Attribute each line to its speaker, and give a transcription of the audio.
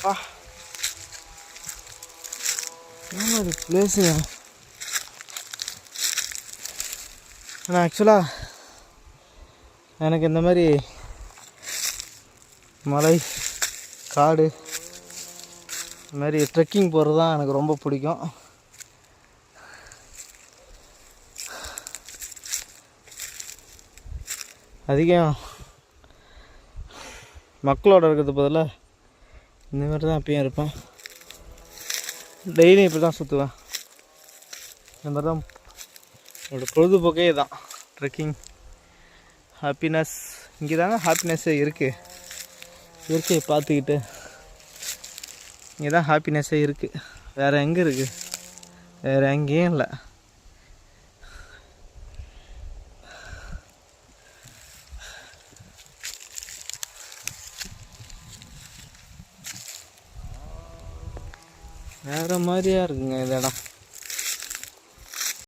Speaker 1: பா ஒரு பிளேஸுங்க. ஆனால் ஆக்சுவலாக எனக்கு இந்த மாதிரி மலை காடு இந்த மாதிரி ட்ரெக்கிங் போகிறது தான் எனக்கு ரொம்ப பிடிக்கும். அதிகம் மக்களோட இருக்கிறது பதிலாக இந்த மாதிரி தான் அப்பயும் இருப்பேன். டெய்லியும் இப்படி தான் சுற்றுவேன். இந்த மாதிரி தான் என்னோடய பொழுதுபோக்கே தான் ட்ரெக்கிங். ஹாப்பினஸ் இங்கே தாங்க ஹாப்பினஸ்ஸே இருக்குது. இயற்கையை பார்த்துக்கிட்டு இங்கே தான் ஹாப்பினஸ்ஸே இருக்குது. வேறு எங்கே இருக்குது? வேறு எங்கேயும் இல்லை. வேறு மாதிரியாக இருக்குங்க இந்த இடம்.